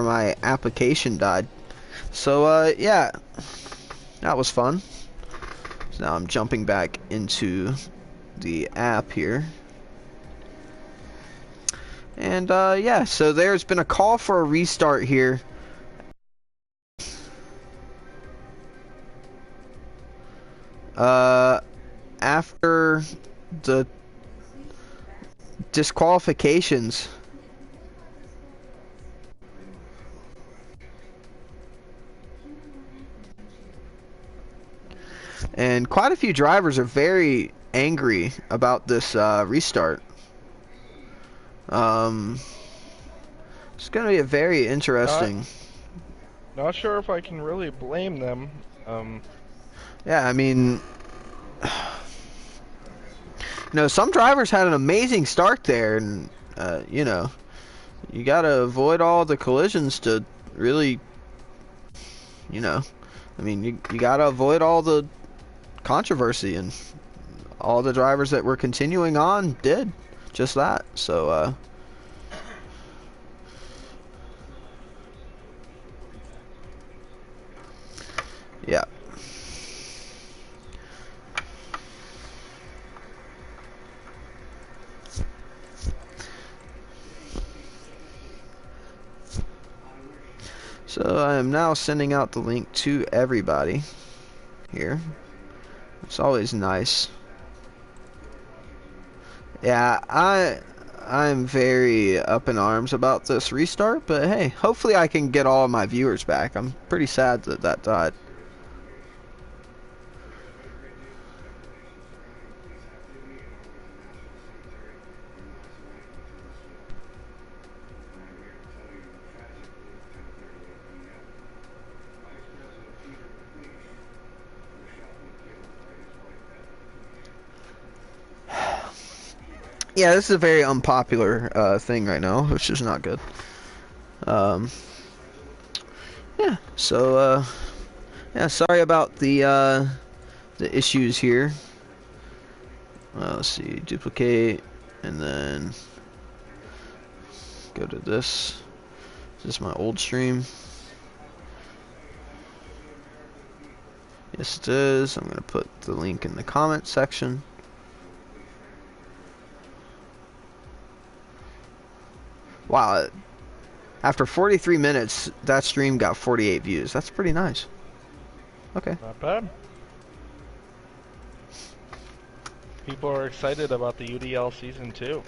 my application died. So yeah, that was fun. So now I'm jumping back into the app here. And yeah, so there's been a call for a restart here. After the disqualifications. And quite a few drivers are very angry about this restart. It's going to be a very Not interesting. not sure if I can really blame them. Yeah, I mean, some drivers had an amazing start there, and you got to avoid all the collisions to really, I mean, you got to avoid all the controversy, and all the drivers that were continuing on did just that. So, yeah. So I am now sending out the link to everybody here. It's always nice. Yeah, I'm very up in arms about this restart, but hey, hopefully I can get all of my viewers back. I'm pretty sad that that died. Yeah, this is a very unpopular thing right now, which is not good. Um, yeah, so yeah, sorry about the issues here. Let's see, duplicate, and then go to this. This is my old stream. Yes, it is. I'm going to put the link in the comment section. Wow, after 43 minutes, that stream got 48 views. That's pretty nice. Okay. Not bad. People are excited about the UDL season 2.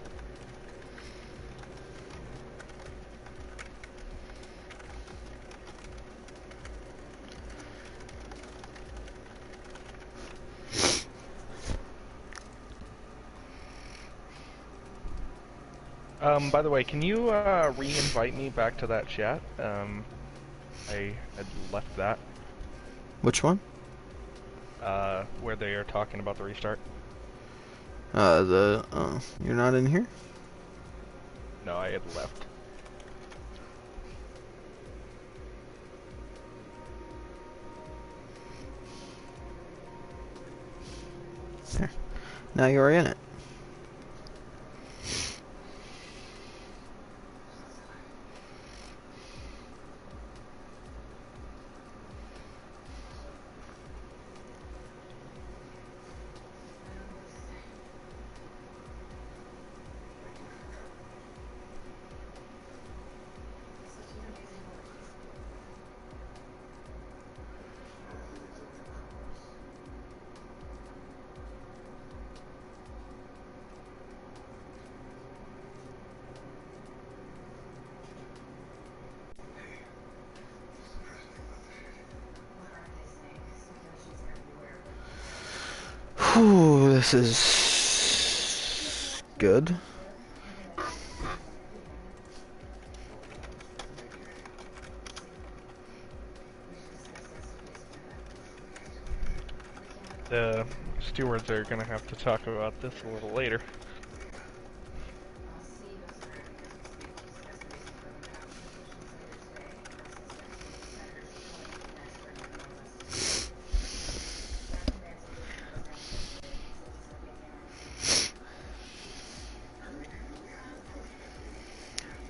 By the way, can you re-invite me back to that chat? I had left that. Which one? Where they are talking about the restart. You're not in here? No, I had left. There. Now you're in it. Whew, this is good. The stewards are gonna have to talk about this a little later.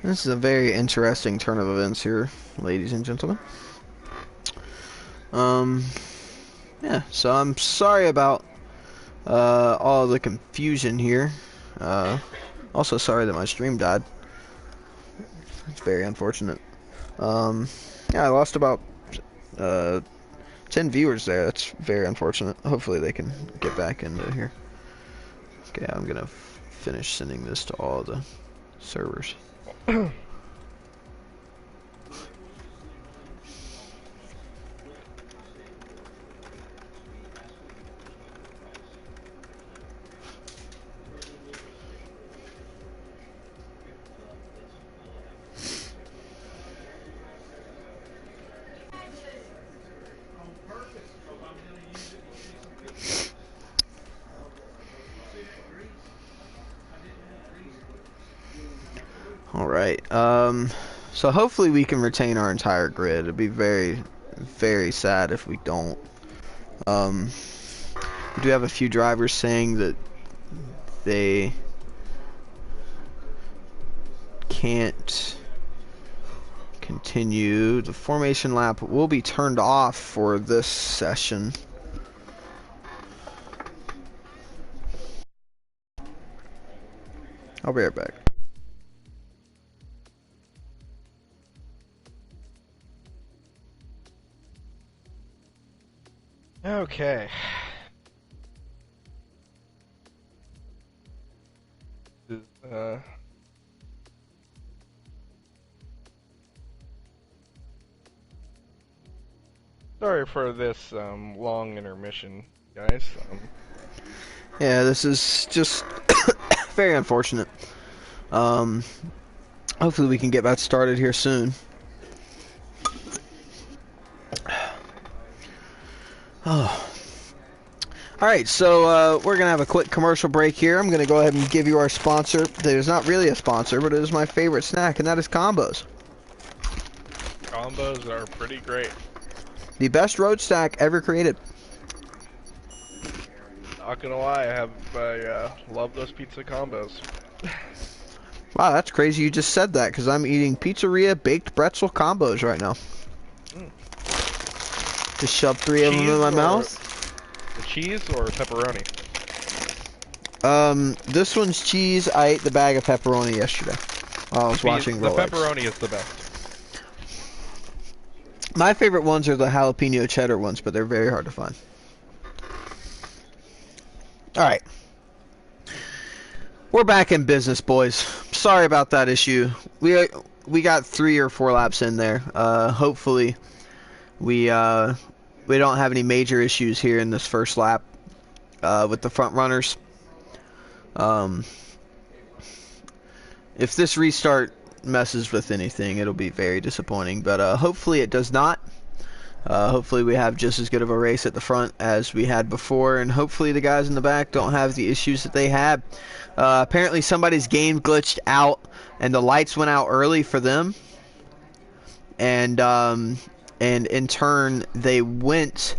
This is a very interesting turn of events here, ladies and gentlemen. Yeah, so I'm sorry about all the confusion here. Also sorry that my stream died. It's very unfortunate. Yeah, I lost about 10 viewers there. That's very unfortunate. Hopefully they can get back into here. Okay, I'm gonna finish sending this to all the servers. Alright, so hopefully we can retain our entire grid. It'd be very, very sad if we don't. We do have a few drivers saying that they can't continue. The formation lap will be turned off for this session. I'll be right back. Okay. Sorry for this long intermission, guys. Yeah, this is just very unfortunate. Hopefully we can get back started here soon. Oh. Alright, so we're going to have a quick commercial break here. I'm going to go ahead and give you our sponsor. There's not really a sponsor, but it is my favorite snack, and that is combos. Combos are pretty great. The best road stack ever created. Not gonna lie, I love those pizza combos. Wow, that's crazy you just said that, because I'm eating pizzeria baked pretzel combos right now. Just shoved 3 of them in my mouth. The cheese or pepperoni? This one's cheese. I ate the bag of pepperoni yesterday while I was watching The Rolex. pepperoni is the best. My favorite ones are the jalapeno cheddar ones, but they're very hard to find. Alright. We're back in business, boys. Sorry about that issue. We got 3 or 4 laps in there. Hopefully we don't have any major issues here in this first lap with the front runners. If this restart messes with anything, it'll be very disappointing, but hopefully it does not. Hopefully we have just as good of a race at the front as we had before, and hopefully the guys in the back don't have the issues that they had. Apparently somebody's game glitched out and the lights went out early for them, and in turn they went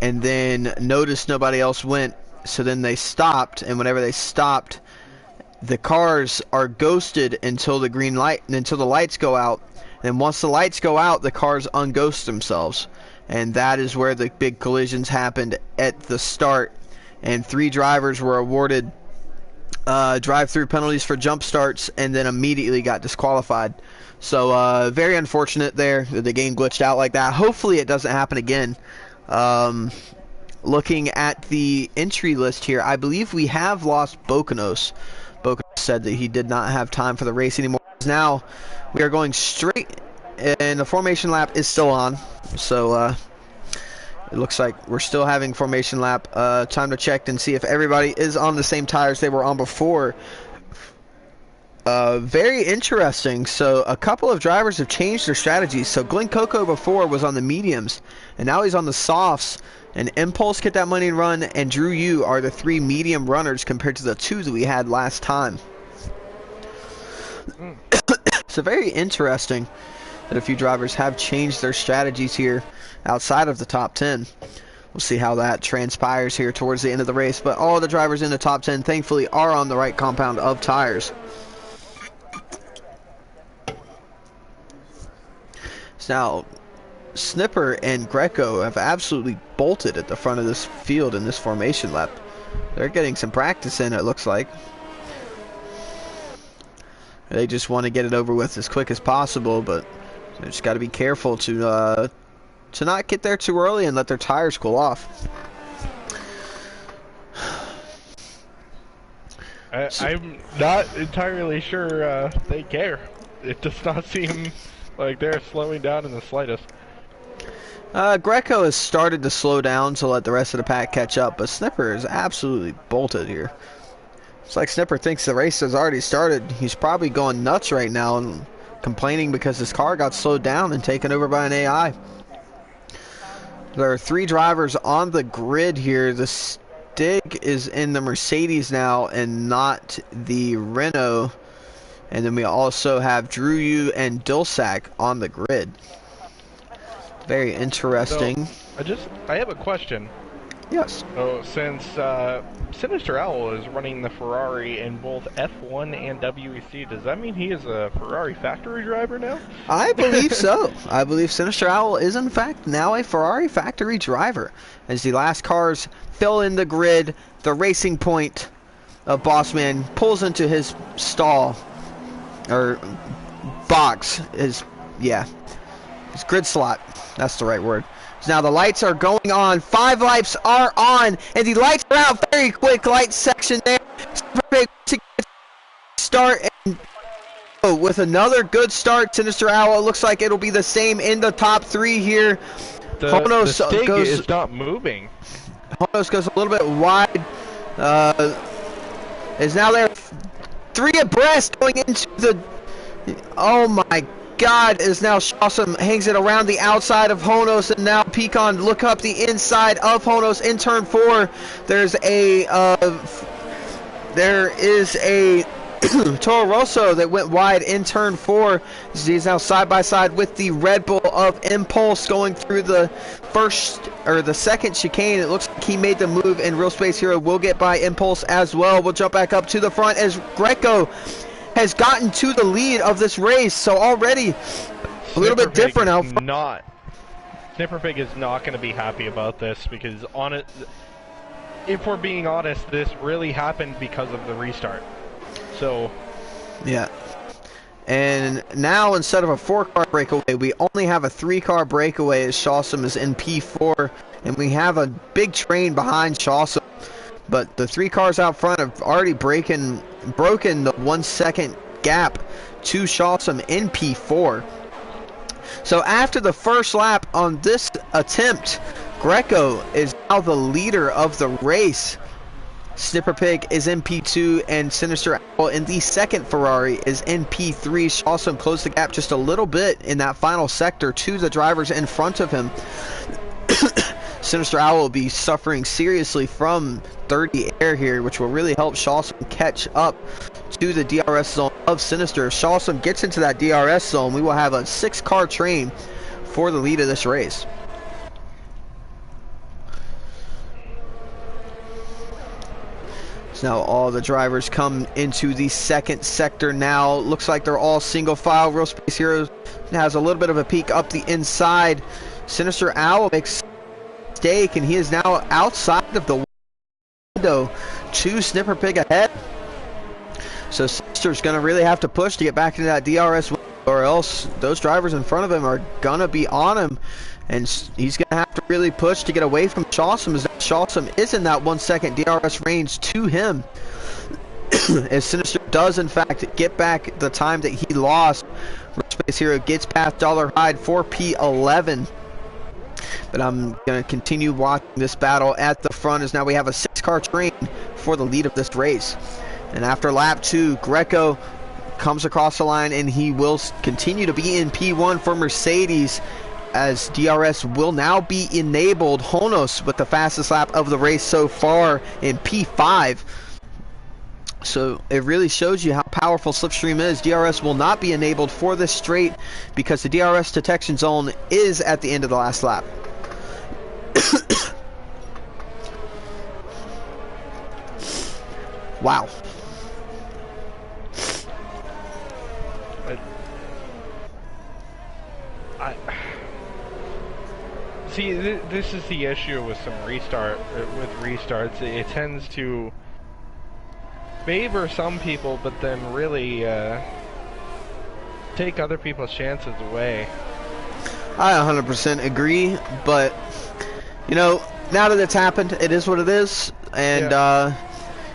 and then noticed nobody else went, so then they stopped, and whenever they stopped, the cars are ghosted until the green light, until the lights go out. And once the lights go out, the cars unghost themselves. And that is where the big collisions happened at the start. And 3 drivers were awarded drive-through penalties for jump starts and then immediately got disqualified. So very unfortunate there that the game glitched out like that. Hopefully it doesn't happen again. Looking at the entry list here, I believe we have lost Bocanos. Bocanos said that he did not have time for the race anymore. Now we are going straight, and the formation lap is still on. So it looks like we're still having formation lap. Time to check and see if everybody is on the same tires they were on before. Very interesting. So a couple of drivers have changed their strategies. So Glenn Coco before was on the mediums, and now he's on the softs. And Impulse, Get That Money and Run, and Drew Yu are the 3 medium runners compared to the 2 that we had last time. So very interesting that a few drivers have changed their strategies here outside of the top 10. We'll see how that transpires here towards the end of the race. But all the drivers in the top 10, thankfully, are on the right compound of tires. So now Snipper and Greco have absolutely bolted at the front of this field in this formation lap. They're getting some practice in, it looks like. They just want to get it over with as quick as possible, but they just got to be careful to not get there too early and let their tires cool off. I'm not entirely sure they care. It does not seem like they're slowing down in the slightest. Greco has started to slow down to let the rest of the pack catch up, but Snipper is absolutely bolted here. It's like Snipper thinks the race has already started. He's probably going nuts right now and complaining because his car got slowed down and taken over by an AI. There are 3 drivers on the grid here. The Stig is in the Mercedes now and not the Renault. And then we also have Drew and Dulsac on the grid. Very interesting. So, I have a question. Yes. So, since Sinister Owl is running the Ferrari in both F1 and WEC, does that mean he is a Ferrari factory driver now? I believe so. I believe Sinister Owl is in fact now a Ferrari factory driver. As the last cars fill in the grid, the racing point of Bossman pulls into his stall. Or box. His grid slot. That's the right word. So now the lights are going on. 5 lights are on, and the lights are out. Very quick light section there. Start and with another good start. Sinister Owl. It looks like it'll be the same in the top 3 here. The Stig is not moving. Honos goes a little bit wide. Is now there 3 abreast going into the. Oh my God, is now Shawsome hangs it around the outside of Honos, and now Pecan look up the inside of Honos in turn 4. There is a Toro Rosso that went wide in turn 4. He's now side by side with the Red Bull of Impulse going through the second chicane. It looks like he made the move, and Real Space Hero will get by Impulse as well. We'll jump back up to the front as Greco has gotten to the lead of this race, so already a little bit different out front. Snipper Pig is not going to be happy about this because if we're being honest, this really happened because of the restart. So yeah, and now instead of a 4-car breakaway, we only have a 3-car breakaway as Shawsome is in P4, and we have a big train behind Shawsome. But the 3 cars out front have already broken the 1 second gap to Shawsome in P4. So after the first lap on this attempt, Greco is now the leader of the race. Snipper Pig is in P2, and Sinister Owl in the second Ferrari is in P3. Shawsome closed the gap just a little bit in that final sector to the drivers in front of him. Sinister Owl will be suffering seriously from dirty air here, which will really help Shawsome catch up to the DRS zone of Sinister. If Shawsome gets into that DRS zone, we will have a 6-car train for the lead of this race. So now all the drivers come into the second sector now. Looks like they're all single file. Real Space Heroes has a little bit of a peek up the inside. Sinister Owl makes mistake, and he is now outside of the window. 2 Snipper Pig ahead. So Sinister's going to really have to push to get back into that DRS window, or else those drivers in front of him are going to be on him. And he's going to have to really push to get away from Shawsome, as Shawsome is in that 1 second DRS range to him. As Sinister does, in fact, get back the time that he lost. Real Space Hero gets past Dollar Hyde for P11. But I'm going to continue watching this battle at the front, as now we have a 6-car train for the lead of this race. And after lap 2, Greco comes across the line, and he will continue to be in P1 for Mercedes, as DRS will now be enabled. Honos with the fastest lap of the race so far in P5. So it really shows you how powerful Slipstream is. DRS will not be enabled for this straight because the DRS detection zone is at the end of the last lap. Wow. See, this is the issue with restarts. It tends to favor some people, but then really take other people's chances away. I 100% agree, but you know, now that it's happened, it is what it is, and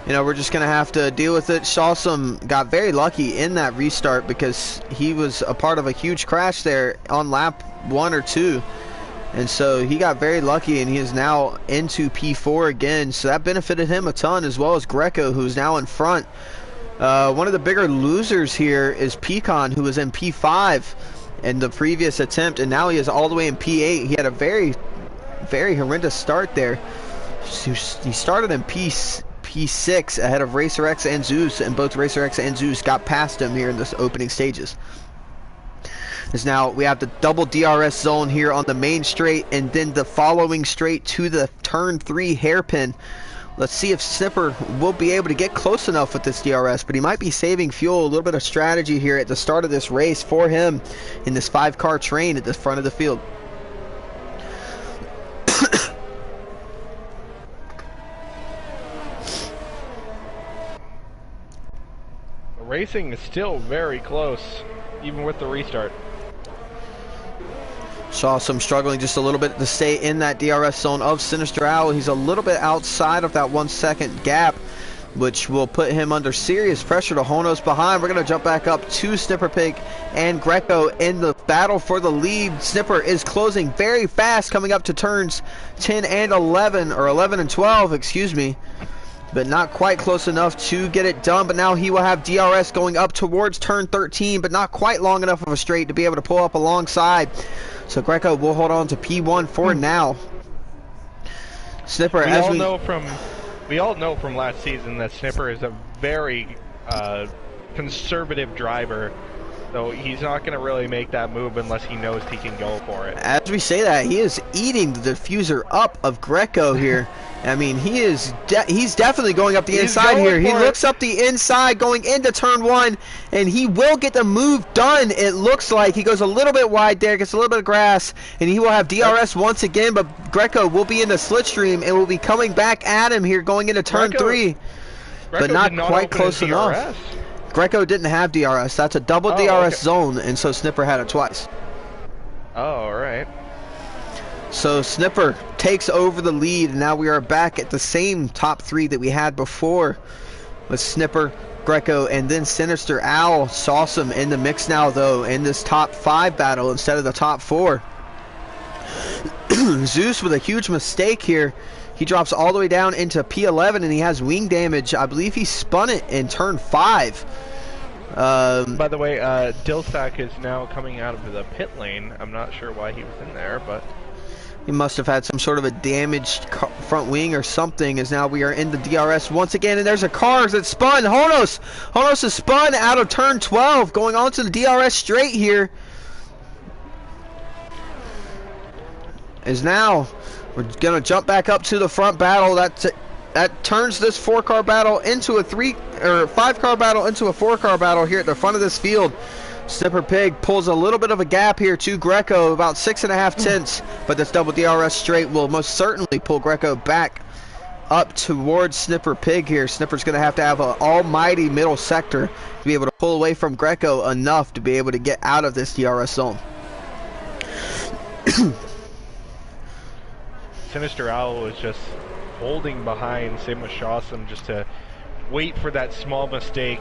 you know, we're just gonna have to deal with it. Shawsome got very lucky in that restart because he was a part of a huge crash there on lap 1 or 2. And so he got very lucky, and he is now into P4 again. So that benefited him a ton, as well as Greco, who's now in front. One of the bigger losers here is Pecan, who was in P5 in the previous attempt, and now he is all the way in P8. He had a very, very horrendous start there. He started in P6 ahead of Racer X and Zeus, and both Racer X and Zeus got past him here in the opening stages. Is now we have the double DRS zone here on the main straight, and then the following straight to the turn 3 hairpin. Let's see if Snipper will be able to get close enough with this DRS, but he might be saving fuel. A little bit of strategy here at the start of this race for him in this 5-car train at the front of the field. Racing is still very close, even with the restart. Shawsome struggling just a little bit to stay in that DRS zone of Sinister Owl. He's a little bit outside of that 1 second gap, which will put him under serious pressure to Honos behind. We're going to jump back up to Snipper Pig and Greco in the battle for the lead. Snipper is closing very fast, coming up to turns 10 and 11, or 11 and 12, excuse me. But not quite close enough to get it done. But now he will have DRS going up towards turn 13, but not quite long enough of a straight to be able to pull up alongside. So Greco will hold on to P1 for now. Snipper, we all know from last season that Snipper is a very conservative driver. So he's not going to really make that move unless he knows he can go for it. As we say that, he is eating the diffuser up of Greco here. I mean, he's definitely going up the inside here. He looks up the inside going into turn 1, and he will get the move done. It looks like he goes a little bit wide there, gets a little bit of grass, and he will have DRS once again, but Greco will be in the slipstream and will be coming back at him here going into turn 3, but not quite close enough. Greco didn't have DRS. That's a double DRS zone, and so Snipper had it twice. Oh, all right. So Snipper takes over the lead, and now we are back at the same top 3 that we had before with Snipper, Greco, and then Sinister Owl. Shawsome in the mix now, though, in this top 5 battle instead of the top 4. Zeus with a huge mistake here. He drops all the way down into P11, and he has wing damage. I believe he spun it in turn 5. By the way, Dilsack is now coming out of the pit lane. I'm not sure why he was in there, but he must have had some sort of a damaged front wing or something, as now we are in the DRS once again, and there's a car that spun. Honos is spun out of turn 12, going on to the DRS straight here. Is now we're gonna jump back up to the front battle. That turns this 4-car battle into a 5-car battle into a 4-car battle here at the front of this field. Snipper Pig pulls a little bit of a gap here to Greco, about 6.5 tenths, but this double DRS straight will most certainly pull Greco back up towards Snipper Pig here. Snipper's going to have an almighty middle sector to be able to pull away from Greco enough to be able to get out of this DRS zone. Sinister Owl was just holding behind, same with Shawsome, just to wait for that small mistake.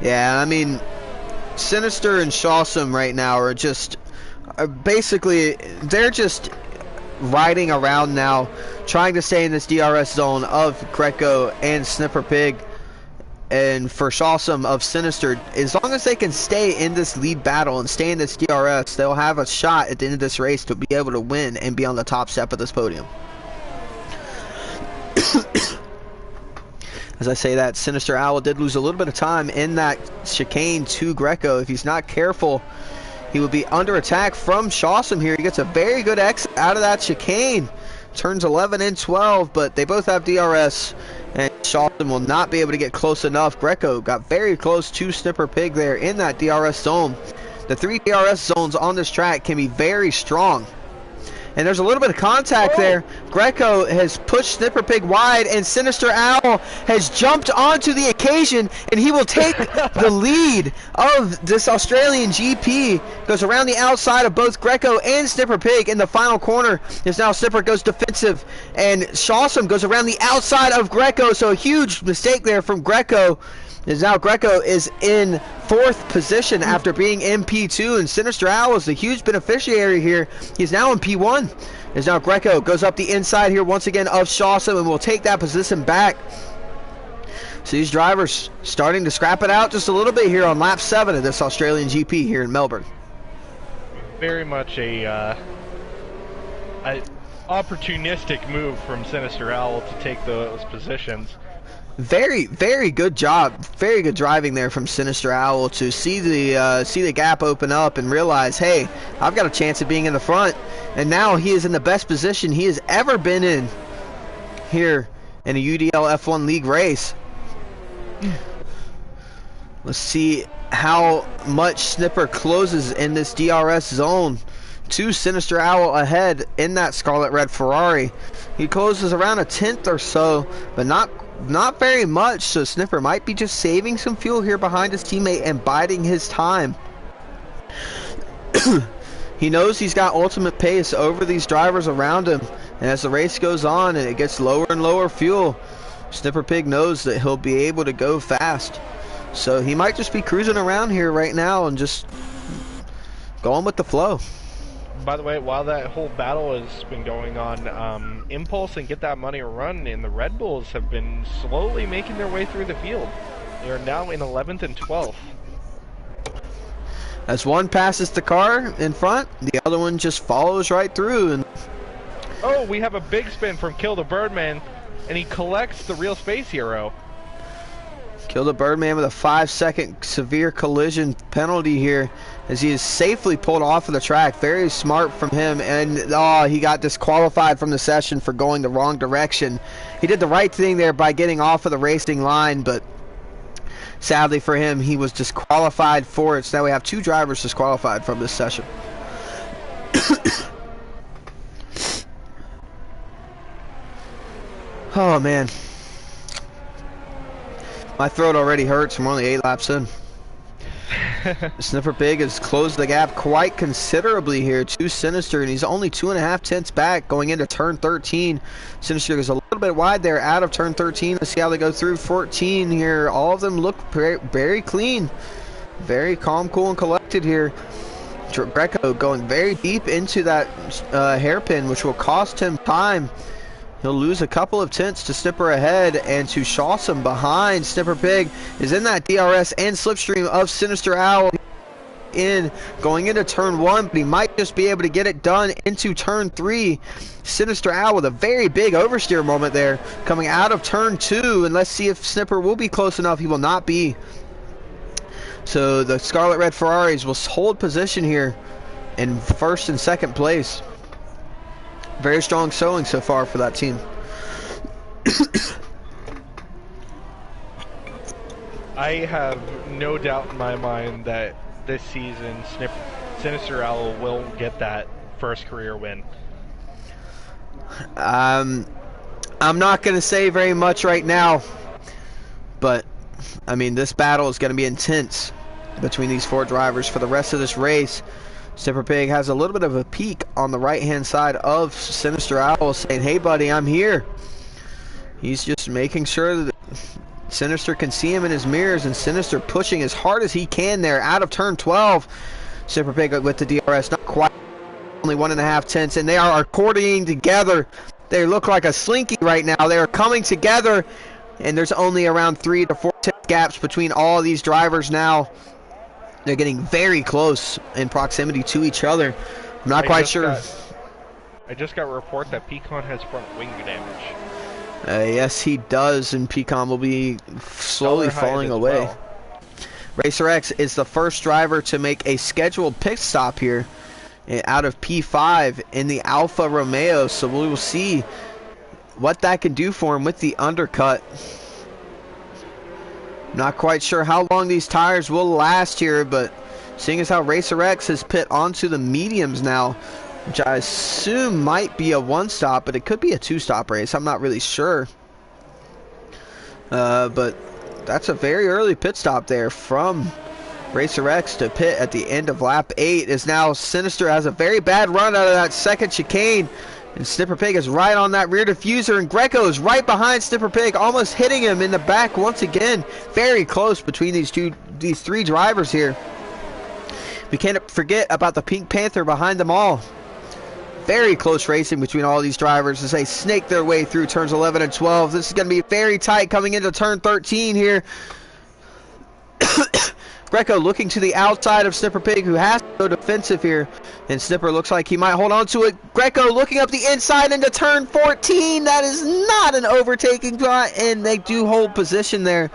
Yeah, I mean, Sinister and Shawsome right now are basically, they're just riding around now, trying to stay in this DRS zone of Greco and Snipper Pig. And for Shawsome of Sinister, as long as they can stay in this lead battle and stay in this DRS, they'll have a shot at the end of this race to be able to win and be on the top step of this podium. As I say that, Sinister Owl did lose a little bit of time in that chicane to Greco. If he's not careful, he will be under attack from Shawsome here. He gets a very good exit out of that chicane. Turns 11 and 12, but they both have DRS, and Shawsome will not be able to get close enough. Greco got very close to Snipper Pig there in that DRS zone. The 3 DRS zones on this track can be very strong. And there's a little bit of contact there. Greco has pushed Snipper Pig wide, and Sinister Owl has jumped onto the occasion, and he will take the lead of this Australian GP. Goes around the outside of both Greco and Snipper Pig in the final corner. As now Snipper goes defensive, and Shawsome goes around the outside of Greco, so a huge mistake there from Greco. As now Greco is in 4th position after being in P2, and Sinister Owl is the huge beneficiary here. He's now in P1. As now Greco goes up the inside here once again of Shawsome and will take that position back. So these drivers starting to scrap it out just a little bit here on lap 7 of this Australian GP here in Melbourne. Very much a opportunistic move from Sinister Owl to take those positions. Very, very good job. Very good driving there from Sinister Owl to see the gap open up and realize, hey, I've got a chance of being in the front. And now he is in the best position he has ever been in here in a UDL F1 League race. Let's see how much Snipper closes in this DRS zone. 2 Sinister Owl ahead in that Scarlet Red Ferrari. He closes around a 10th or so, but not very much, so Snipper might be just saving some fuel here behind his teammate and biding his time. He knows he's got ultimate pace over these drivers around him, and as the race goes on and it gets lower and lower fuel, Snipper Pig knows that he'll be able to go fast. So he might just be cruising around here right now and just going with the flow. By the way, while that whole battle has been going on, Impulse and Get That Money Run and the Red Bulls have been slowly making their way through the field. They're now in 11th and 12th. As one passes the car in front, the other one just follows right through. And oh, we have a big spin from Kill the Birdman, and he collects the Real Space Hero. Kill the Birdman with a 5-second severe collision penalty here as he is safely pulled off of the track. Very smart from him, and he got disqualified from the session for going the wrong direction. He did the right thing there by getting off of the racing line, but sadly for him, he was disqualified for it. So now we have 2 drivers disqualified from this session. Oh man, my throat already hurts. We're only 8 laps in. Snipper Pig has closed the gap quite considerably here to Sinister, and he's only 2.5 tenths back going into turn 13. Sinister goes a little bit wide there out of turn 13. Let's see how they go through 14 here. All of them look very clean, very calm, cool, and collected here. Greco going very deep into that hairpin, which will cost him time. He'll lose a couple of tenths to Snipper ahead and to Shawsome behind. Snipper Pig is in that DRS and slipstream of Sinister Owl going into turn 1, but he might just be able to get it done into turn 3. Sinister Owl with a very big oversteer moment there coming out of turn 2, and let's see if Snipper will be close enough. He will not be. So the Scarlet Red Ferraris will hold position here in 1st and 2nd place. Very strong showing so far for that team. I have no doubt in my mind that this season Sinister Owl will get that first career win. I'm not going to say very much right now, but I mean, this battle is going to be intense between these 4 drivers for the rest of this race. Snipper Pig has a little bit of a peek on the right-hand side of Sinister Owl saying, hey, buddy, I'm here. He's just making sure that Sinister can see him in his mirrors, and Sinister pushing as hard as he can there out of turn 12. Snipper Pig with the DRS, not quite, only 1.5 tenths, and they are accordioning together. They look like a slinky right now. They are coming together, and there's only around 3 to 4 tenth gaps between all of these drivers now. They're getting very close in proximity to each other. I'm not quite sure. I just got a report that Pecan has front wing damage. Yes, he does, and Pecan will be slowly falling away. Well. Racer X is the first driver to make a scheduled pit stop here out of P5 in the Alfa Romeo, so we will see what that can do for him with the undercut. Not quite sure how long these tires will last here, but Seeing as how Racer X has pit onto the mediums now, which I assume might be a one-stop, but it could be a two-stop race. I'm not really sure. But that's a very early pit stop there from Racer X to pit at the end of lap 8. Is now Sinister has a very bad run out of that second chicane. And Snipper Pig is right on that rear diffuser, and Greco is right behind Snipper Pig, almost hitting him in the back once again. Very close between these three drivers here. We can't forget about the Pink Panther behind them all. Very close racing between all these drivers as they snake their way through turns 11 and 12. This is going to be very tight coming into turn 13 here. Greco looking to the outside of Snipper Pig, who has to go defensive here. And Snipper looks like he might hold on to it. Greco looking up the inside into turn 14. That is not an overtaking spot, and they do hold position there.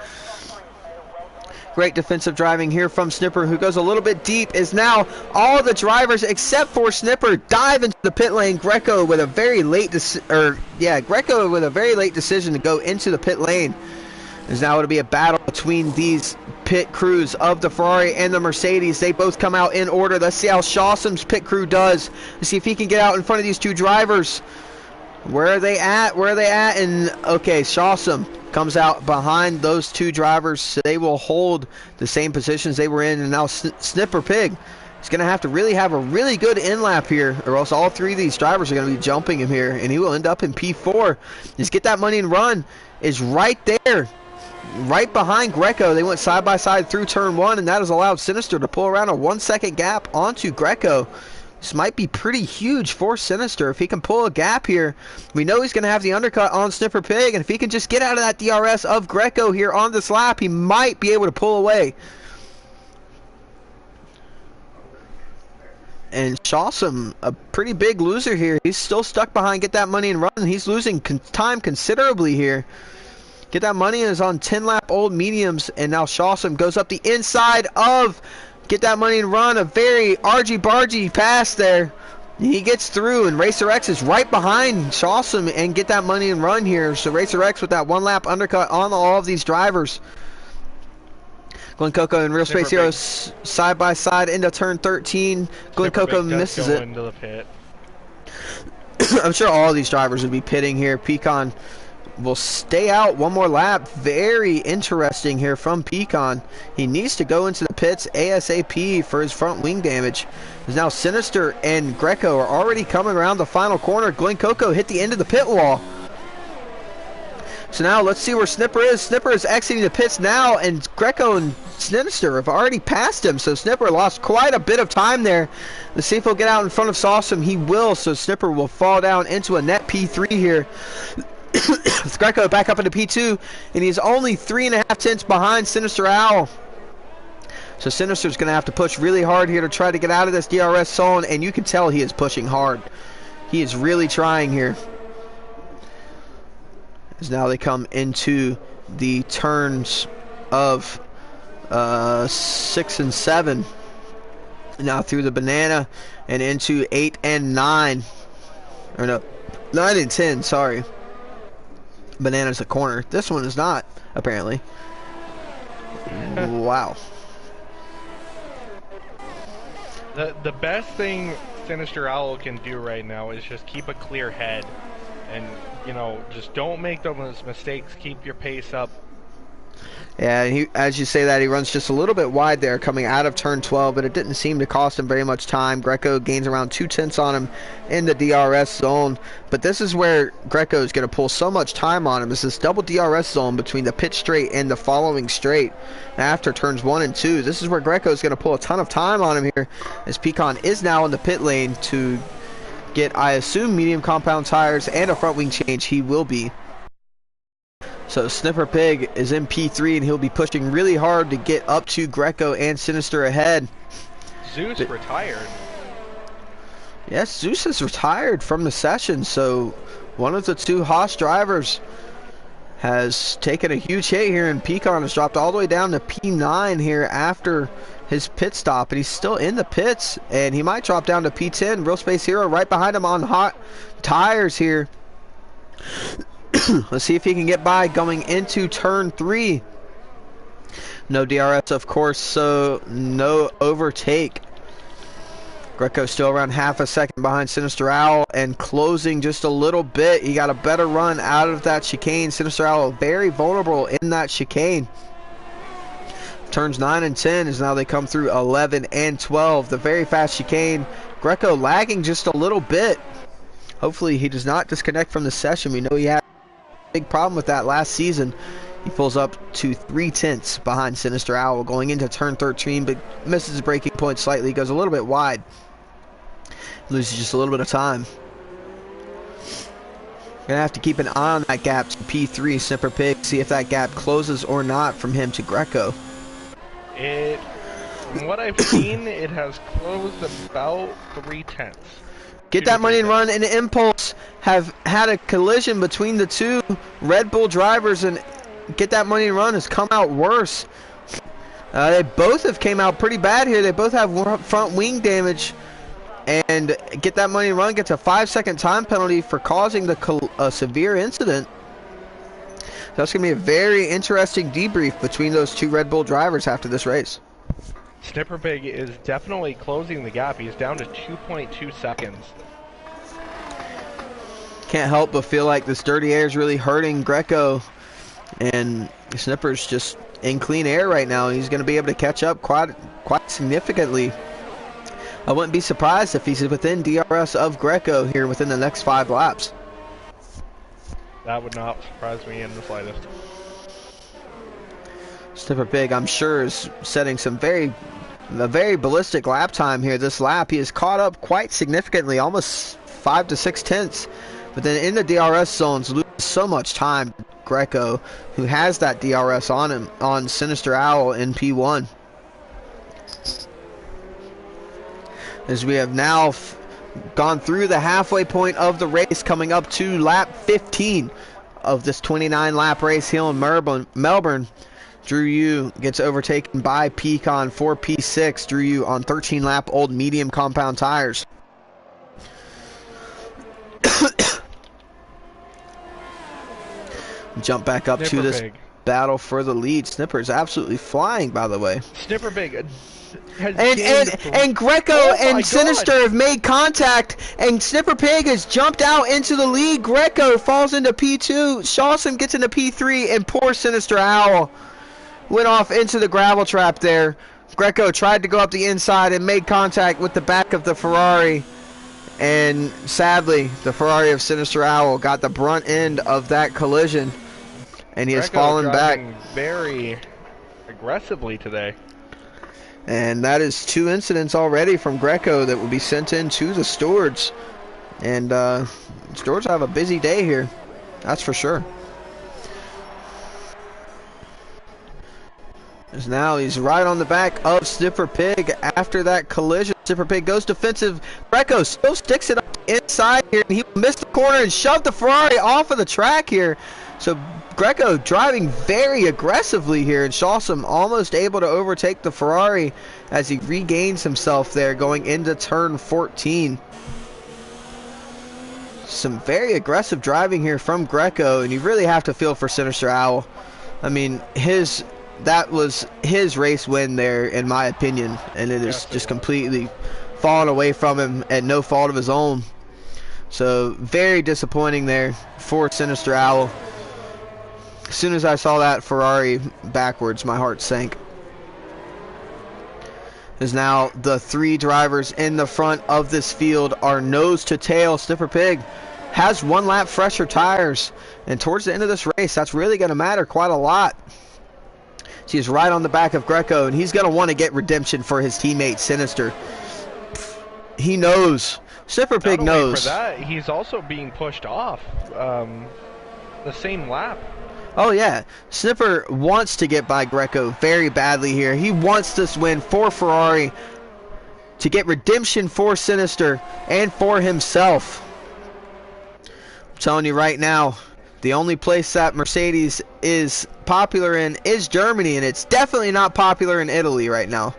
Great defensive driving here from Snipper, who goes a little bit deep. Is now all the drivers except for Snipper dive into the pit lane. Greco with a very late decision to go into the pit lane. Is now going to be a battle between these pit crews of the Ferrari and the Mercedes. They both come out in order. Let's see how Shawsom's pit crew does. Let's see if he can get out in front of these two drivers. Where are they at? Where are they at? And okay, Shawsom comes out behind those two drivers. So they will hold the same positions they were in. And now Snipper Pig is going to have a really good in-lap here, or else all three of these drivers are going to be jumping him here, and he will end up in P4. Just Get That Money and Run is right there, right behind Greco. They went side by side through turn 1, and that has allowed Sinister to pull around a 1 second gap onto Greco. This might be pretty huge for Sinister if he can pull a gap here. We know he's going to have the undercut on Snipper Pig, and if he can just get out of that DRS of Greco here on this lap, he might be able to pull away. And Shawsom, a pretty big loser here. He's still stuck behind Get That Money and Run. He's losing time considerably here. Get That Money is on 10-lap old mediums, and now Shawsom goes up the inside of Get That Money and Run. A very argy-bargy pass there. He gets through, and Racer X is right behind Shawsom and Get That Money and Run here. So Racer X with that 1-lap undercut on all of these drivers. Glen Coco and Real Space Heroes side by side into turn 13. Glen Coco misses it. Into the pit. I'm sure all of these drivers would be pitting here. Pecan will stay out one more lap. Very interesting here from Pecan. He needs to go into the pits ASAP for his front wing damage. As now Sinister and Greco are already coming around the final corner. Glen Coco hit the end of the pit wall. So now let's see where Snipper is. Snipper is exiting the pits now, and Greco and Sinister have already passed him. So Snipper lost quite a bit of time there. Let's see if he'll get out in front of Shawsom. He will, so Snipper will fall down into a net P3 here. Greco back up into P2, and he's only 3.5 tenths behind Sinister Owl. So Sinister's going to have to push really hard here to try to get out of this DRS zone, and you can tell he is pushing hard. He is really trying here. As now they come into the turns of 6 and 7. Now through the banana and into 8 and 9. Or no, 9 and 10, sorry. Banana's a corner. This one is not, apparently. Wow. The best thing Sinister Owl can do right now is just keep a clear head. And, you know, just don't make those mistakes. Keep your pace up. Yeah, he, as you say that, he runs just a little bit wide there coming out of turn 12, but it didn't seem to cost him very much time. Greco gains around 2 tenths on him in the DRS zone, but this is where Greco is going to pull so much time on him, is this double DRS zone between the pit straight and the following straight after turns 1 and 2. This is where Greco is going to pull a ton of time on him here, as Pecan is now in the pit lane to get, I assume, medium compound tires and a front wing change. He will be. So Snipper Pig is in P3, and he'll be pushing really hard to get up to Greco and Sinister ahead. Zeus retired. Yes, Zeus is retired from the session, so one of the two Haas drivers has taken a huge hit here, and Pecan has dropped all the way down to P9 here after his pit stop, and he's still in the pits, and he might drop down to P10. Real Space Hero right behind him on hot tires here. Let's see if he can get by going into turn 3. No DRS, of course, so no overtake. Greco still around half a second behind Sinister Owl and closing just a little bit. He got a better run out of that chicane. Sinister Owl very vulnerable in that chicane. Turns 9 and 10 as now they come through 11 and 12. The very fast chicane. Greco lagging just a little bit. Hopefully he does not disconnect from the session. We know he had a big problem with that last season. He pulls up to 3/10 behind Sinister Owl going into turn 13, but misses his braking point slightly, goes a little bit wide. Loses just a little bit of time. Gonna have to keep an eye on that gap to P3, Snipper Pig, see if that gap closes or not from him to Greco. From what I've seen, it has closed about 3/10. Get that money and run, and Impulse have had a collision between the two Red Bull drivers, and Get that money and run has come out worse. They both have came out pretty bad here. They both have front wing damage. And Get that money and run gets a 5-second time penalty for causing a severe incident. So that's going to be a very interesting debrief between those two Red Bull drivers after this race. Snipper Pig is definitely closing the gap. He's down to 2.2 seconds. Can't help but feel like this dirty air is really hurting Greco. And Snipper's just in clean air right now. He's going to be able to catch up quite significantly. I wouldn't be surprised if he's within DRS of Greco here within the next 5 laps. That would not surprise me in the slightest. Snipper Pig, I'm sure, is setting a very ballistic lap time here. This lap, he is caught up quite significantly, almost 5 to 6 tenths. But then in the DRS zones, loses so much time. Greco, who has that DRS on him, on Sinister Owl in P1. As we have now gone through the halfway point of the race, coming up to lap 15 of this 29-lap race here in Melbourne. Drew Yu gets overtaken by Pecan for P6. Drew Yu on 13-lap old medium compound tires. Jump back up to this battle for the lead. Snipper is absolutely flying, by the way. Snipper Pig. And Greco and Sinister have made contact, and Snipper Pig has jumped out into the lead. Greco falls into P2. Shawsome gets into P3, and poor Sinister Owl went off into the gravel trap there. Greco tried to go up the inside and made contact with the back of the Ferrari, and sadly, the Ferrari of Sinister Owl got the brunt end of that collision, and he has fallen back very aggressively today. And that is 2 incidents already from Greco that will be sent in to the stewards. And stewards have a busy day here, that's for sure. As now he's right on the back of Snipper Pig after that collision. Snipper Pig goes defensive. Greco still sticks it up inside here, and he missed the corner and shoved the Ferrari off of the track here. So Greco driving very aggressively here, and Shawsome almost able to overtake the Ferrari as he regains himself there going into turn 14. Some very aggressive driving here from Greco, and you really have to feel for Sinister Owl. I mean, that was his race win there, in my opinion, and it is just completely fallen away from him at no fault of his own. So very disappointing there for Sinister Owl. As soon as I saw that Ferrari backwards, my heart sank. As now the 3 drivers in the front of this field are nose to tail. Snipper Pig has 1 lap fresher tires, and towards the end of this race, that's really going to matter quite a lot. So he's right on the back of Greco, and he's going to want to get redemption for his teammate Sinister. He knows. Snipper Pig knows. For that, he's also being pushed off the same lap. Oh yeah, Snipper wants to get by Greco very badly here. He wants this win for Ferrari to get redemption for Sinister and for himself. I'm telling you right now, the only place that Mercedes is popular in is Germany, and it's definitely not popular in Italy right now.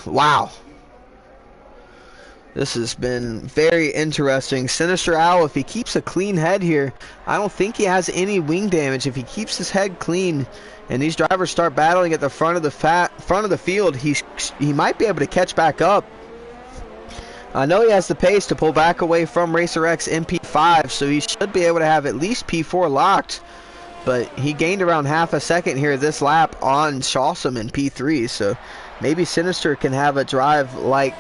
Wow. This has been very interesting. Sinister Owl, if he keeps a clean head here, I don't think he has any wing damage. If he keeps his head clean and these drivers start battling at the front of the field, he might be able to catch back up. I know he has the pace to pull back away from Racer X MP5, so he should be able to have at least P4 locked. But he gained around half a second here this lap on Shawsome in P3, so maybe Sinister can have a drive like...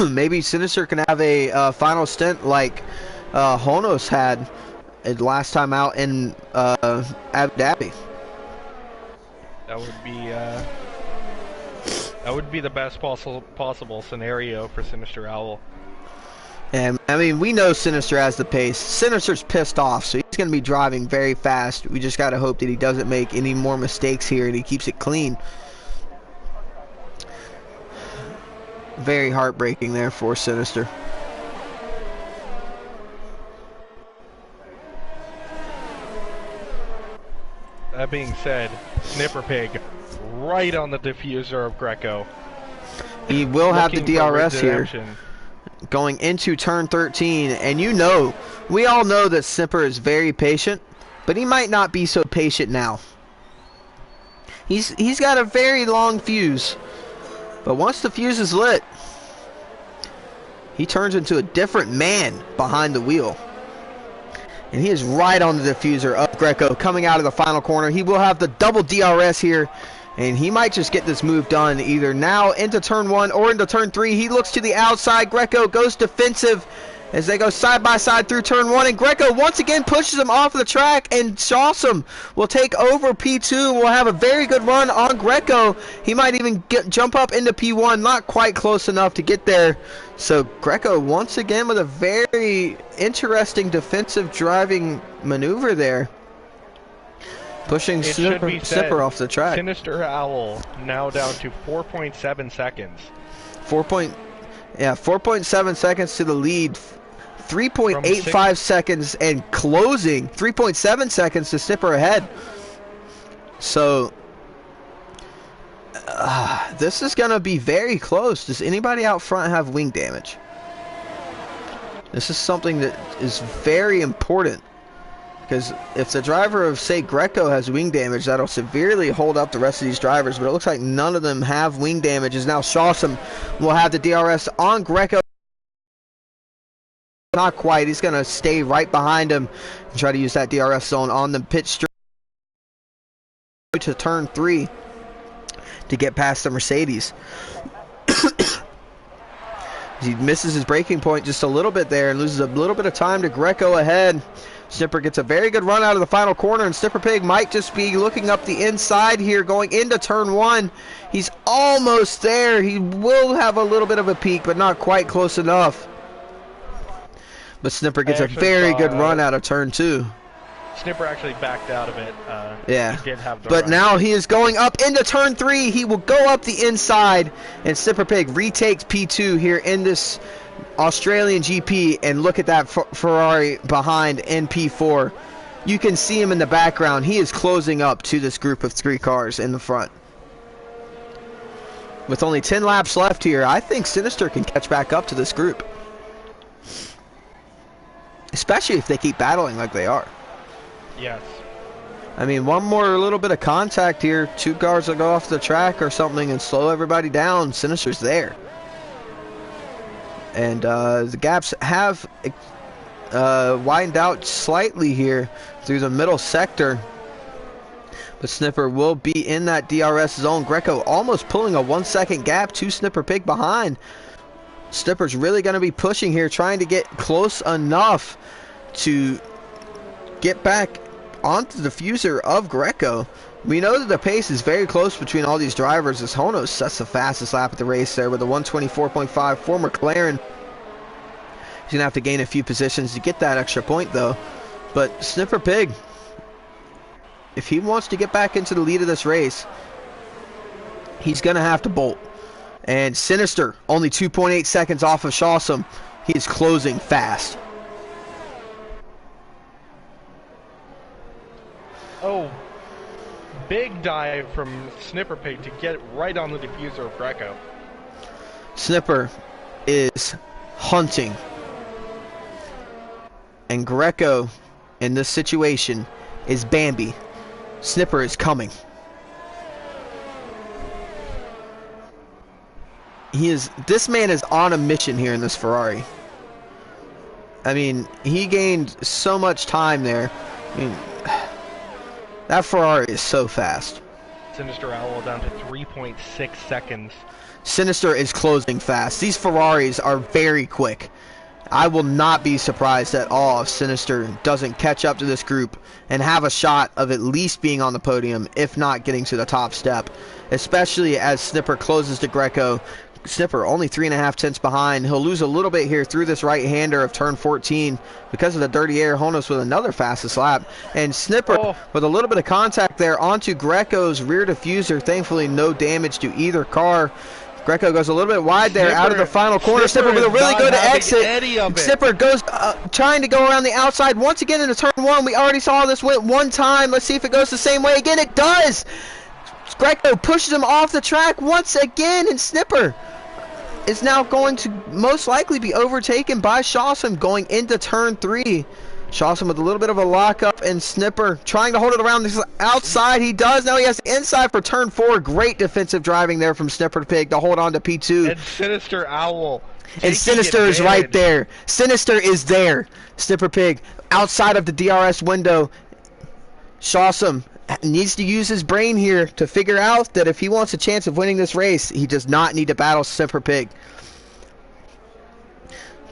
maybe Sinister can have a final stint like Honos had last time out in Abu Dhabi. That would be the best possible scenario for Sinister Owl. And I mean, we know Sinister has the pace. Sinister's pissed off, so he's going to be driving very fast. We just got to hope that he doesn't make any more mistakes here and he keeps it clean. Very heartbreaking there for Sinister. That being said, Snipper Pig right on the diffuser of Greco. He will have the DRS here going into turn 13, and you know, we all know that Snipper is very patient, but he might not be so patient now. He's got a very long fuse, but once the fuse is lit, he turns into a different man behind the wheel. And he is right on the diffuser of Greco coming out of the final corner. He will have the double DRS here, and he might just get this move done either now into turn 1 or into turn 3. He looks to the outside. Greco goes defensive as they go side by side through turn 1, and Greco once again pushes him off the track, and Shawsome will take over P2. Will have a very good run on Greco. He might even jump up into P1, not quite close enough to get there. So Greco once again with a very interesting defensive driving maneuver there, pushing Snipper off the track. Sinister Owl now down to 4.7 seconds. 4.7 seconds to the lead. 3.85 seconds and closing 3.7 seconds to Snipper ahead. So this is gonna be very close. Does anybody out front have wing damage? This is something that is very important, because if the driver of, say, Greco has wing damage, that'll severely hold up the rest of these drivers, but it looks like none of them have wing damage, as now Shawsome will have the DRS on Greco. Not quite. He's going to stay right behind him and try to use that DRS zone on the pit straight to turn 3 to get past the Mercedes. He misses his braking point just a little bit there and loses a little bit of time to Greco ahead. Snipper gets a very good run out of the final corner, and Snipper Pig might just be looking up the inside here going into turn 1. He's almost there. He will have a little bit of a peak, but not quite close enough. But Snipper gets a very good run out of turn 2. Snipper actually backed out of it. Yeah, he did have the but run. now he is going up into turn 3. He will go up the inside, and Snipper Pig retakes P2 here in this Australian GP. And look at that Ferrari behind in P4. You can see him in the background. He is closing up to this group of 3 cars in the front. With only 10 laps left here, I think Sinister can catch back up to this group. Especially if they keep battling like they are. Yes. I mean, one more little bit of contact here. 2 cars will go off the track or something and slow everybody down. Sinister's there. And the gaps have widened out slightly here through the middle sector. But Snipper will be in that DRS zone. Greco almost pulling a 1-second gap to Snipper Pig behind. Snipper's really going to be pushing here, trying to get close enough to get back onto the diffuser of Greco. We know that the pace is very close between all these drivers, as Honos sets the fastest lap of the race there with a 124.5 for McLaren. He's going to have to gain a few positions to get that extra point, though. But Snipper Pig, if he wants to get back into the lead of this race, he's going to have to bolt. And Sinister, only 2.8 seconds off of Shawsome. He is closing fast. Oh, big dive from Snipper Pig to get right on the diffuser of Greco. Snipper is hunting. And Greco, in this situation, is Bambi. Snipper is coming. This man is on a mission here in this Ferrari. I mean, he gained so much time there. I mean, that Ferrari is so fast. Sinister Owl down to 3.6 seconds. Sinister is closing fast. These Ferraris are very quick. I will not be surprised at all if Sinister doesn't catch up to this group and have a shot of at least being on the podium, if not getting to the top step, especially as Snipper closes to Greco. Snipper only 3.5 tenths behind. He'll lose a little bit here through this right-hander of turn 14 because of the dirty air. Honus with another fastest lap. And Snipper with a little bit of contact there onto Greco's rear diffuser. Thankfully, no damage to either car. Greco goes a little bit wide there out of the final corner. Snipper with a really good exit. Snipper goes trying to go around the outside once again into turn 1. We already saw this went one time. Let's see if it goes the same way again. It does! Greco pushes him off the track once again, and Snipper is now going to most likely be overtaken by Shawson going into turn 3. Shawson with a little bit of a lockup, and Snipper trying to hold it around the outside. He does. Now he has the inside for turn 4. Great defensive driving there from Snipper Pig to hold on to P2. And Sinister Owl. And Sinister is right there. Sinister is there. Snipper Pig outside of the DRS window. Shawson needs to use his brain here to figure out that if he wants a chance of winning this race, he does not need to battle Snipper Pig.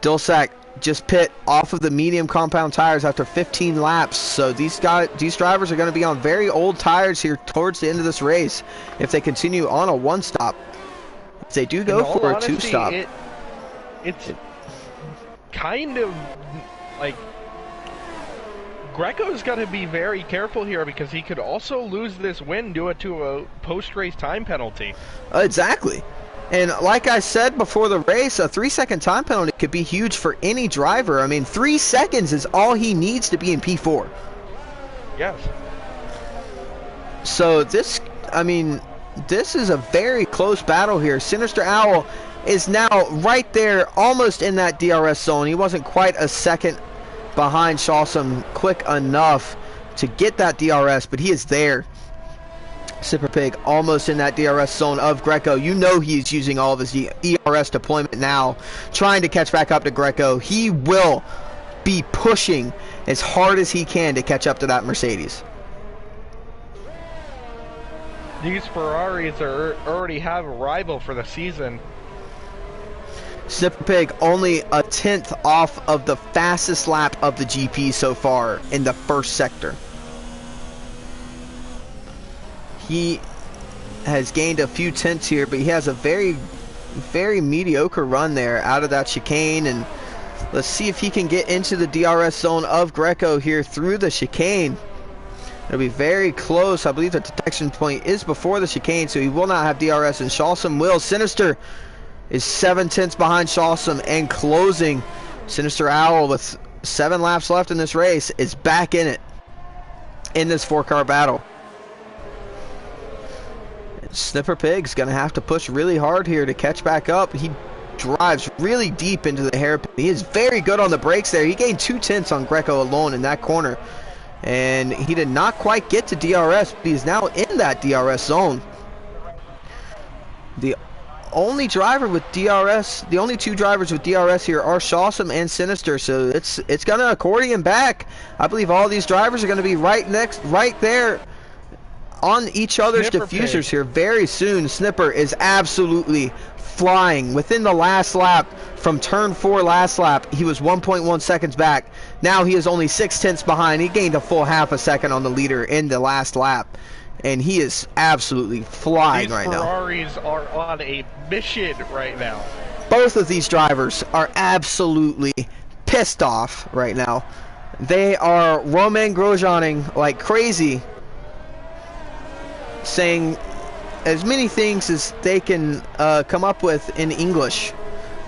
Dulsac just pit off of the medium compound tires after 15 laps, so these drivers are going to be on very old tires here towards the end of this race if they continue on a one stop. If they do go for a two stop, it's kind of like Greco's got to be very careful here because he could also lose this win due to a post-race time penalty. Exactly. And like I said before the race, a 3-second time penalty could be huge for any driver. I mean, 3 seconds is all he needs to be in P4. Yes. So this, I mean, this is a very close battle here. Sinister Owl is now right there, almost in that DRS zone. He wasn't quite a second behind Shawson quick enough to get that DRS, but he is there. Snipper Pig almost in that DRS zone of Greco. You know he's using all of his ERS deployment now, trying to catch back up to Greco. He will be pushing as hard as he can to catch up to that Mercedes. These Ferraris already have a rival for the season. Snipper Pig only a tenth off of the fastest lap of the GP so far in the first sector. He has gained a few tenths here, but he has a very, very mediocre run there out of that chicane. And let's see if he can get into the DRS zone of Greco here through the chicane. It'll be very close. I believe the detection point is before the chicane, so he will not have DRS, and Shawson will. Sinister is 7 tenths behind Shawson and closing. Sinister Owl with 7 laps left in this race is back in it in this 4-car battle. Snipper Pig's gonna have to push really hard here to catch back up. He drives really deep into the hairpin. He is very good on the brakes there. He gained 2 tenths on Greco alone in that corner, and he did not quite get to DRS, but he's now in that DRS zone. The only driver with DRS, the only 2 drivers with DRS here are Shawson and Sinister, so it's gonna accordion back. I believe all these drivers are gonna be right there on each other's Snipper diffusers Pig here very soon. Snipper is absolutely flying. Within the last lap, from turn 4 last lap, he was 1.1 seconds back. Now he is only 6 tenths behind. He gained a full half a second on the leader in the last lap, and he is absolutely flying right now. These Ferraris are on a mission right now. Both of these drivers are absolutely pissed off right now. They are Romain Grosjeaning like crazy, saying as many things as they can come up with in English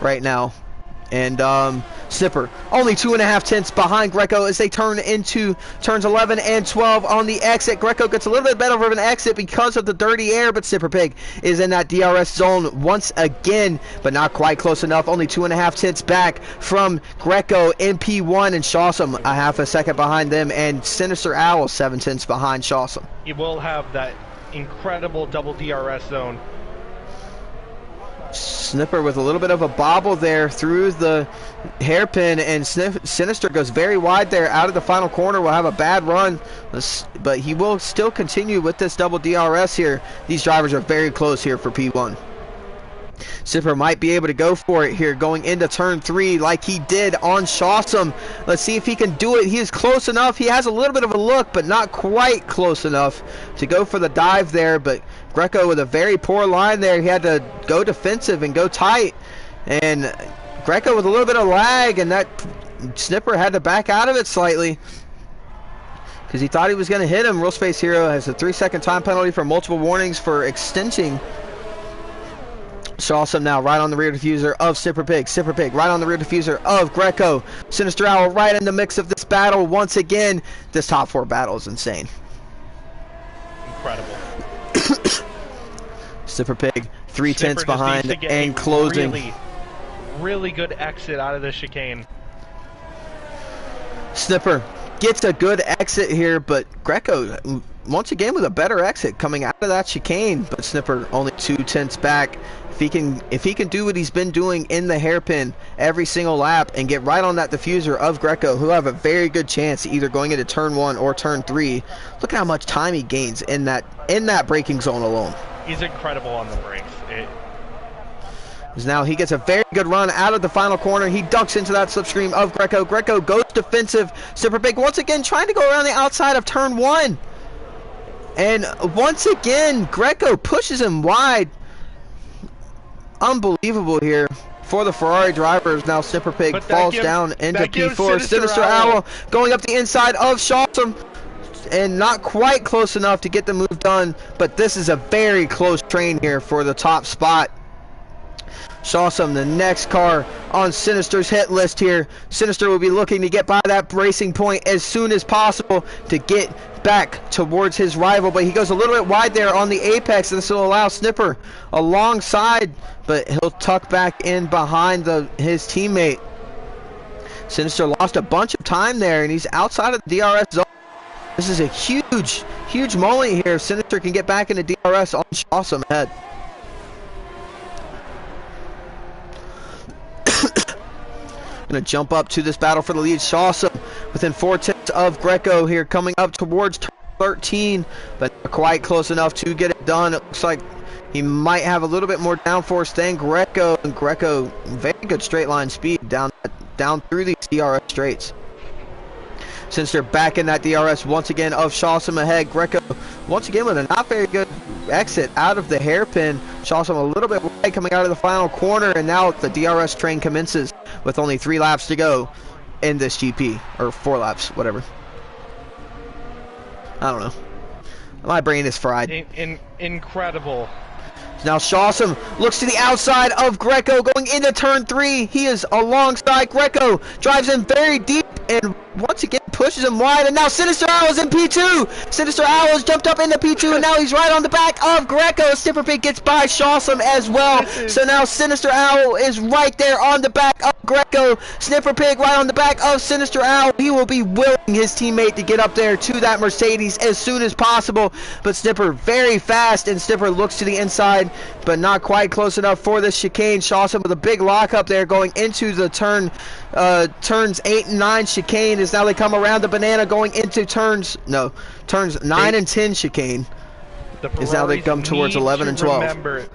right now. And Snipper only 2.5 tenths behind Greco as they turn into turns 11 and 12 on the exit. Greco gets a little bit better of an exit because of the dirty air, but Snipper Pig is in that DRS zone once again, but not quite close enough. Only 2.5 tenths back from Greco in P1, and Shawsome a half a second behind them, and Sinister Owl 7 tenths behind Shawsome. He will have that incredible double DRS zone. Snipper with a little bit of a bobble there through the hairpin, and Sinister goes very wide there out of the final corner. Will have a bad run, but he will still continue with this double DRS here. These drivers are very close here for P1. Snipper might be able to go for it here going into turn 3 like he did on Shawsome. Let's see if he can do it. He is close enough. He has a little bit of a look, but not quite close enough to go for the dive there. But Greco with a very poor line there. He had to go defensive and go tight. And Greco with a little bit of lag, and that Snipper had to back out of it slightly because he thought he was going to hit him. Real Space Hero has a 3-second time penalty for multiple warnings for extension. Shawsome now right on the rear diffuser of Snipper Pig. Snipper Pig right on the rear diffuser of Greco. Sinister Owl right in the mix of this battle once again. This top 4 battle is insane. Incredible. Snipper Pig 3 tenths behind and closing. Really good exit out of the chicane. Snipper gets a good exit here, but Greco once again with a better exit coming out of that chicane. But Snipper only 2 tenths back. If he can do what he's been doing in the hairpin every single lap and get right on that diffuser of Greco, who'll have a very good chance either going into turn 1 or turn 3. Look at how much time he gains in that braking zone alone. He's incredible on the brakes. Now he gets a very good run out of the final corner. He ducks into that slipstream of Greco. Greco goes defensive. Super Big once again trying to go around the outside of turn 1. And once again, Greco pushes him wide. Unbelievable here for the Ferrari drivers. Now Snipper Pig falls down into P4. Sinister Owl going up the inside of Shawsome, and not quite close enough to get the move done, but this is a very close train here for the top spot. Shawsome, the next car on Sinister's hit list here. Sinister will be looking to get by that racing point as soon as possible to get back towards his rival, but he goes a little bit wide there on the apex, and this will allow Snipper alongside, but he'll tuck back in behind his teammate. Sinister lost a bunch of time there, and he's outside of the DRS zone. This is a huge moment here. Sinister can get back into DRS on Shawsome ahead. Going to jump up to this battle for the lead. Shawsome within 4 tenths of Greco here, coming up towards turn 13, but not quite close enough to get it done. It looks like he might have a little bit more downforce than Greco, and Greco very good straight line speed down through these DRS straights. Since they're back in that DRS once again of Shawsome ahead, Greco once again with a not very good exit out of the hairpin. Shawsome a little bit wide coming out of the final corner, and now the DRS train commences with only 3 laps to go in this GP, or 4 laps, whatever. I don't know. My brain is fried. Incredible. Now Shawsome looks to the outside of Greco going into turn 3. He is alongside Greco, drives in very deep, and once again pushes him wide, and now Sinister Owl is in P2. Sinister Owl has jumped up into P2, and now he's right on the back of Greco. Snipper Pig gets by Shawsome as well. So now Sinister Owl is right there on the back of Greco. Snipper Pig right on the back of Sinister Owl. He will be willing his teammate to get up there to that Mercedes as soon as possible, but Snipper very fast, and Snipper looks to the inside, but not quite close enough for this chicane. Shawsome with a big lock up there going into the turns 8 and 9 chicane, as now they come around the banana going into turns 9 and 10 chicane. Is now they come towards 11 and 12.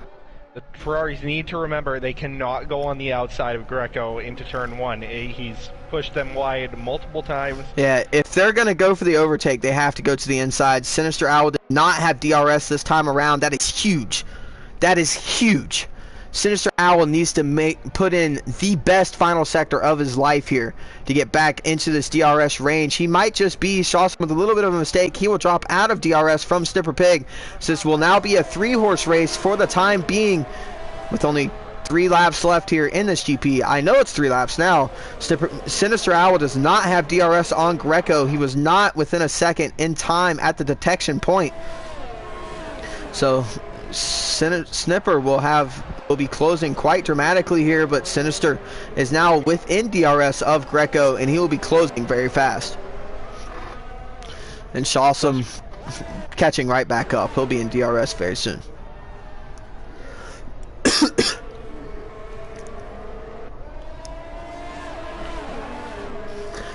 The Ferraris need to remember they cannot go on the outside of Greco into turn 1. He's pushed them wide multiple times. Yeah, if they're going to go for the overtake, they have to go to the inside. Sinister Owl did not have DRS this time around. That is huge. That is huge. Sinister Owl needs to put in the best final sector of his life here to get back into this DRS range. He might just be Shawsome with a little bit of a mistake. He will drop out of DRS from Snipper Pig. So this will now be a 3-horse race for the time being, with only 3 laps left here in this GP. I know it's 3 laps now. Sinister Owl does not have DRS on Greco. He was not within a second in time at the detection point. So Snipper will be closing quite dramatically here, but Sinister is now within DRS of Greco, and he will be closing very fast. And Shawsome catching right back up. He'll be in DRS very soon.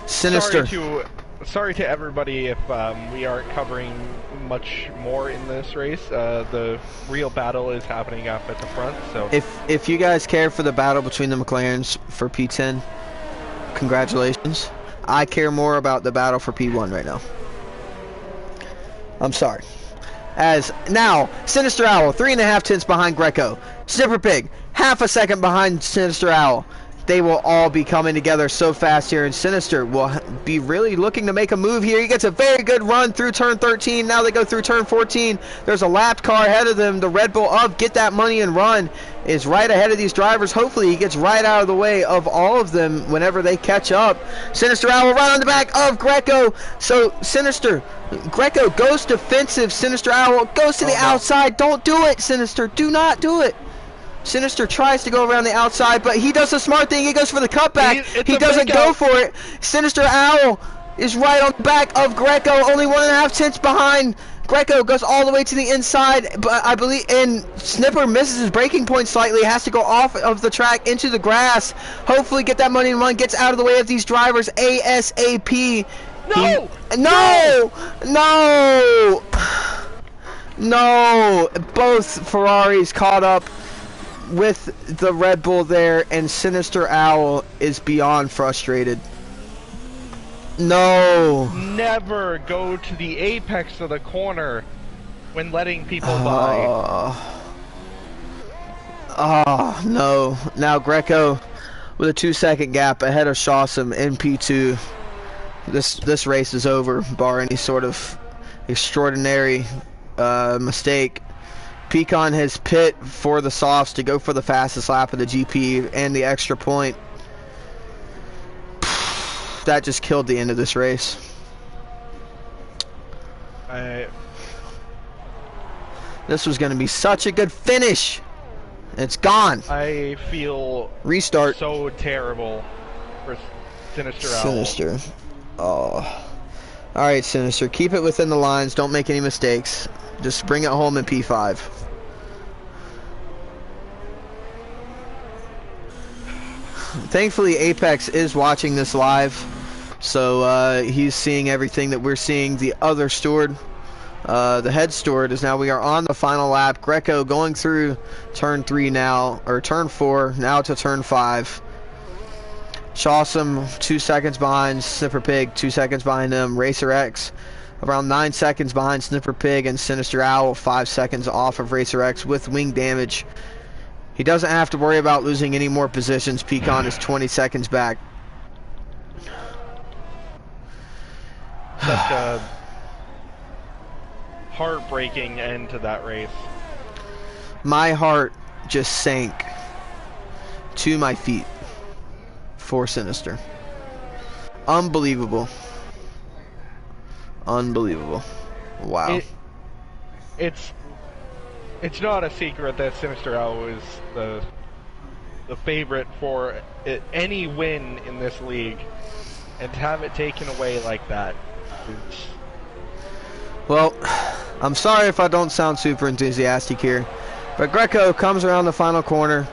Sinister. Sorry to everybody if we aren't covering much more in this race. The real battle is happening up at the front. So if you guys care for the battle between the McLarens for P10, congratulations. I care more about the battle for P1 right now. I'm sorry. As now, Sinister Owl 3.5 tenths behind Greco. Snipper Pig half a second behind Sinister Owl. They will all be coming together so fast here, and Sinister will be really looking to make a move here. He gets a very good run through turn 13. Now they go through turn 14. There's a lapped car ahead of them. The Red Bull of Get That Money and Run is right ahead of these drivers. Hopefully he gets right out of the way of all of them whenever they catch up. Sinister Owl right on the back of Greco. So Greco goes defensive. Sinister Owl goes to the outside. Don't do it, Sinister. Do not do it. Sinister tries to go around the outside, but he does a smart thing. He goes for the cutback. He doesn't go for it. Sinister Owl is right on the back of Greco, only 1.5 tenths behind. Greco goes all the way to the inside, but I believe, and Snipper misses his braking point slightly, has to go off of the track into the grass. Hopefully Get That Money and Run gets out of the way of these drivers ASAP. No! Both Ferraris caught up with the Red Bull there, and Sinister Owl is beyond frustrated. No! Never go to the apex of the corner when letting people by. Oh, no. Now Greco with a 2-second gap ahead of Shawsome in P2. This race is over, bar any sort of extraordinary mistake. Pecan has pit for the softs to go for the fastest lap of the GP and the extra point. That just killed the end of this race. This was going to be such a good finish. It's gone. I feel restart. So terrible for Sinister Owl. Sinister. Oh. Alright, Sinister. Keep it within the lines. Don't make any mistakes. Just bring it home in P5. Thankfully, Apex is watching this live, so he's seeing everything that we're seeing. The other steward, the head steward, is now we are on the final lap. Greco going through turn 3 now, or turn 4, now to turn 5. Shawsome 2 seconds behind Snipper Pig, 2 seconds behind him. Racer X around 9 seconds behind Snipper Pig, and Sinister Owl 5 seconds off of Racer X with wing damage. He doesn't have to worry about losing any more positions. Pecan is 20 seconds back. Such a heartbreaking end to that race. My heart just sank to my feet for Sinister. Unbelievable. Unbelievable. Wow. It's not a secret that Sinister Owl is the favorite for any win in this league, and to have it taken away like that is... Well, I'm sorry if I don't sound super enthusiastic here, but Greco comes around the final corner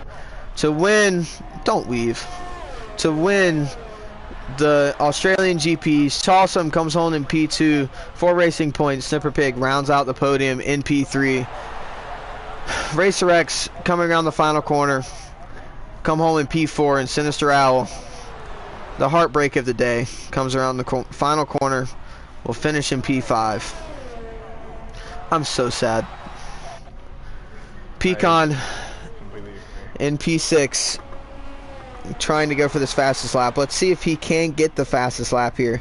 to win, don't weave, to win the Australian GPs. Shawsome comes home in P2, 4 racing points. Snipper Pig rounds out the podium in P3. Racer X coming around the final corner, come home in P4, and Sinister Owl, the heartbreak of the day, comes around the final corner, will finish in P5. I'm so sad. Pecan in P6, trying to go for this fastest lap. Let's see if he can get the fastest lap here.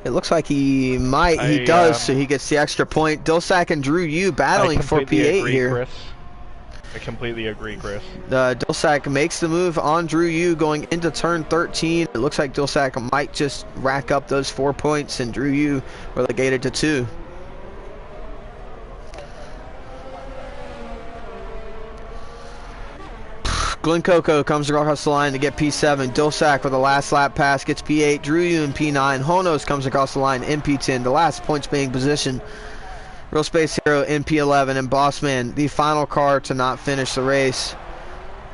It looks like he might. He does, so he gets the extra point. Dilsack and Drew Yu battling for P8 here. Chris. I completely agree, Chris. Dilsack makes the move on Drew Yu going into turn 13. It looks like Dilsack might just rack up those 4 points, and Drew Yu relegated to 2. Glenn Coco comes across the line to get P7. Dilsack with the last lap pass gets P8. Drew Yu in P9. Honos comes across the line in P10. The last points being position. Real Space Hero in P11. And Bossman, the final car to not finish the race,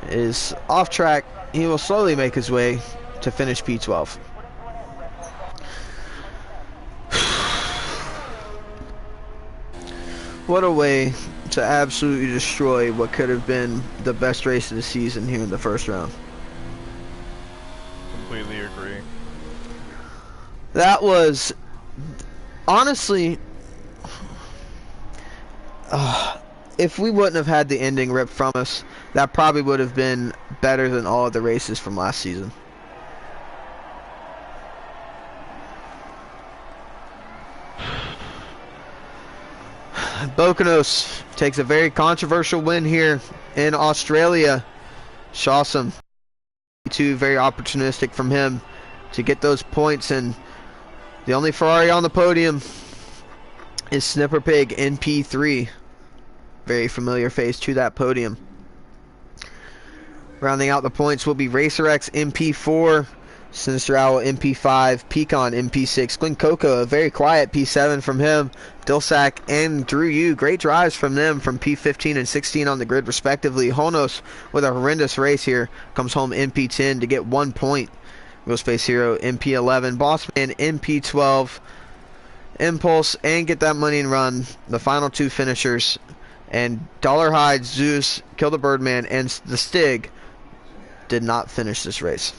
is off track. He will slowly make his way to finish P12. What a way to absolutely destroy what could have been the best race of the season here in the first round. Completely agree. That was, honestly, if we wouldn't have had the ending ripped from us, that probably would have been better than all of the races from last season. Bokanos takes a very controversial win here in Australia. Shawsome. Very opportunistic from him to get those points, and the only Ferrari on the podium is Snipper Pig in P3. Very familiar face to that podium. Rounding out the points will be Racer X in P4, Sinister Owl in P5, Pecan in P6, Glen Coco, a very quiet P7 from him, Dilsack and Drew Yu, great drives from them from P15 and 16 on the grid respectively. Honos with a horrendous race here, comes home in P10 to get 1 point. Real Space Hero in P11, Bossman in P12, Impulse and Get That Money and Run, the final 2 finishers, and Dollar Hide, Zeus, Kill the Birdman, and the Stig did not finish this race.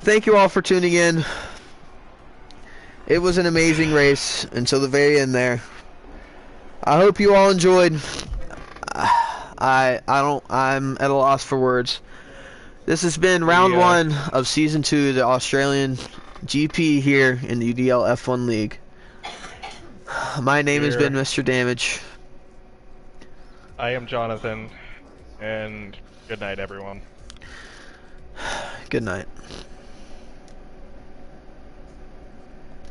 Thank you all for tuning in. It was an amazing race until the very end there. I hope you all enjoyed. I'm at a loss for words. This has been round 1 of season 2 of the Australian GP here in the UDL F1 League. My name has been Mr. Damage. I am Jonathan, and good night, everyone. Good night.